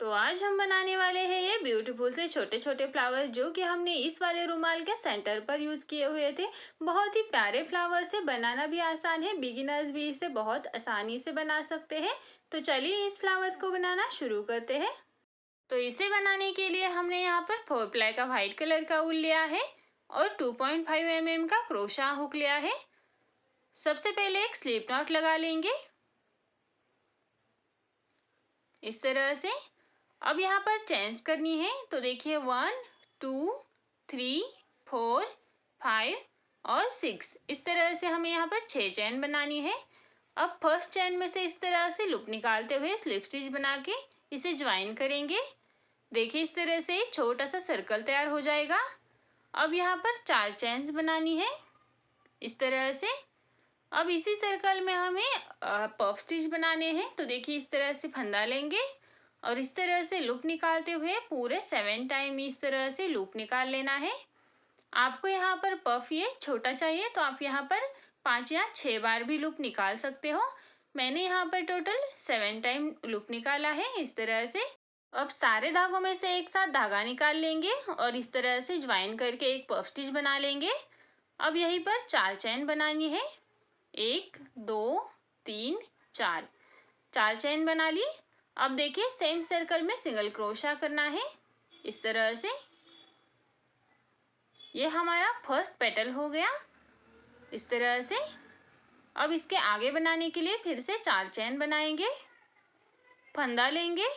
तो आज हम बनाने वाले हैं ये ब्यूटीफुल से छोटे छोटे फ्लावर जो कि हमने इस वाले रुमाल के सेंटर पर यूज़ किए हुए थे। बहुत ही प्यारे फ्लावर से बनाना भी आसान है, बिगिनर्स भी इसे बहुत आसानी से बना सकते हैं। तो चलिए इस फ्लावर्स को बनाना शुरू करते हैं। तो इसे बनाने के लिए हमने यहाँ पर 4 प्लाई का वाइट कलर का ऊल लिया है और 2.5 mm का क्रोशा हुक लिया है। सबसे पहले एक स्लिप नॉट लगा लेंगे इस तरह से। अब यहाँ पर चेन्स करनी है, तो देखिए 1 2 3 4 5 और 6, इस तरह से हमें यहाँ पर 6 चेन बनानी है। अब फर्स्ट चेन में से इस तरह से लूप निकालते हुए स्लिप स्टिच बना के इसे ज्वाइन करेंगे। देखिए इस तरह से छोटा सा सर्कल तैयार हो जाएगा। अब यहाँ पर 4 चेन्स बनानी है इस तरह से। अब इसी सर्कल में हमें पफ स्टिच बनाने हैं, तो देखिए इस तरह से फंदा लेंगे और इस तरह से लूप निकालते हुए पूरे 7 टाइम इस तरह से लूप निकाल लेना है। आपको यहाँ पर पफ ये छोटा चाहिए तो आप यहाँ पर 5 या 6 बार भी लूप निकाल सकते हो। मैंने यहाँ पर टोटल 7 टाइम लूप निकाला है इस तरह से। अब सारे धागों में से एक साथ धागा निकाल लेंगे और इस तरह से ज्वाइन करके एक पफ स्टिच बना लेंगे। अब यहीं पर 4 चेन बनानी है, 1 2 3 4, 4 चेन बना ली। अब देखिए सेम सर्कल में सिंगल क्रोशा करना है इस तरह से। ये हमारा फर्स्ट पेटल हो गया इस तरह से। अब इसके आगे बनाने के लिए फिर से 4 चेन बनाएंगे, फंदा लेंगे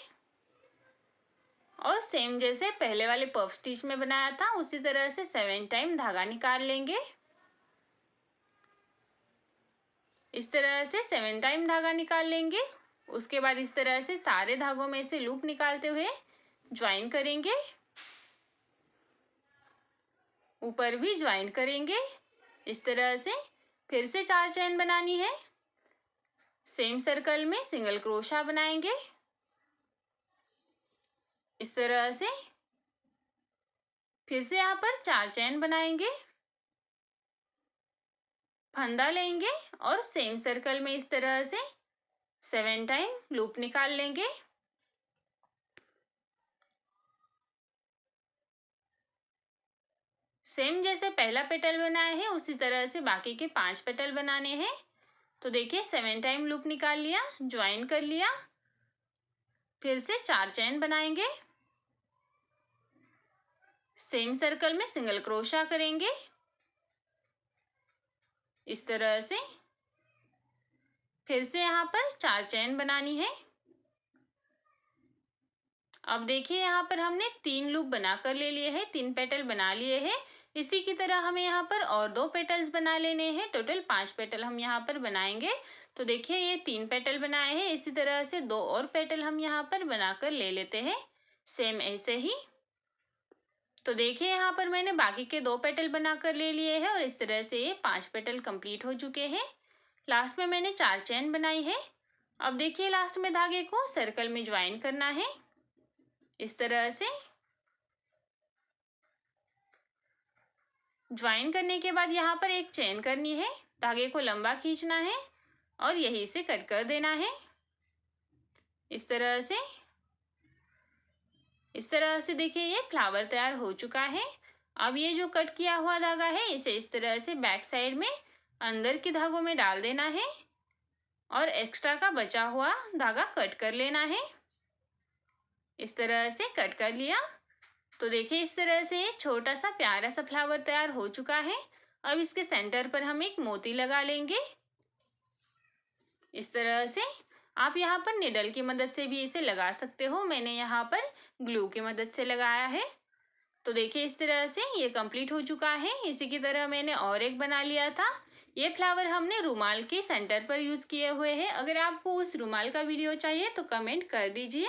और सेम जैसे पहले वाले पफ स्टिच में बनाया था उसी तरह से 7 टाइम धागा निकाल लेंगे। इस तरह से 7 टाइम धागा निकाल लेंगे। उसके बाद इस तरह से सारे धागों में से लूप निकालते हुए ज्वाइन करेंगे, ऊपर भी ज्वाइन करेंगे इस तरह से। फिर से 4 चेन बनानी है, सेम सर्कल में सिंगल क्रोशा बनाएंगे इस तरह से। फिर से यहाँ पर 4 चेन बनाएंगे, फंदा लेंगे और सेम सर्कल में इस तरह से 7 टाइम लूप निकाल लेंगे। सेम जैसे पहला पेटल बनाया है उसी तरह से बाकी के 5 पेटल बनाने हैं। तो देखिए 7 टाइम लूप निकाल लिया, ज्वाइन कर लिया, फिर से 4 चेन बनाएंगे, सेम सर्कल में सिंगल क्रोशा करेंगे इस तरह से। फिर से यहाँ पर 4 चेन बनानी है। अब देखिए यहाँ पर हमने 3 लूप बनाकर ले लिए हैं, 3 पेटल बना लिए हैं। इसी की तरह हमें यहाँ पर और 2 पेटल्स बना लेने हैं, टोटल 5 पेटल हम यहाँ पर बनाएंगे। तो देखिए ये 3 पेटल बनाए हैं, इसी तरह से 2 और पेटल हम यहाँ पर बनाकर ले लेते हैं सेम ऐसे ही। तो देखिए यहाँ पर मैंने बाकी के 2 पेटल बनाकर ले लिए हैं और इस तरह से ये 5 पेटल कंप्लीट हो चुके हैं। लास्ट में मैंने 4 चेन बनाई है। अब देखिए लास्ट में धागे को सर्कल में ज्वाइन करना है इस तरह से। ज्वाइन करने के बाद यहाँ पर एक चेन करनी है, धागे को लंबा खींचना है और यहीं से कट कर देना है इस तरह से। इस तरह से देखिए ये फ्लावर तैयार हो चुका है। अब ये जो कट किया हुआ धागा है इसे इस तरह से बैक साइड में अंदर के धागों में डाल देना है और एक्स्ट्रा का बचा हुआ धागा कट कर लेना है इस तरह से। कट कर लिया तो देखिए इस तरह से ये छोटा सा प्यारा सा फ्लावर तैयार हो चुका है। अब इसके सेंटर पर हम एक मोती लगा लेंगे इस तरह से। आप यहाँ पर निडल की मदद से भी इसे लगा सकते हो, मैंने यहाँ पर ग्लू की मदद से लगाया है। तो देखिए इस तरह से ये कंप्लीट हो चुका है। इसी की तरह मैंने और एक बना लिया था। ये फ्लावर हमने रुमाल के सेंटर पर यूज़ किए हुए हैं। अगर आपको उस रुमाल का वीडियो चाहिए तो कमेंट कर दीजिए।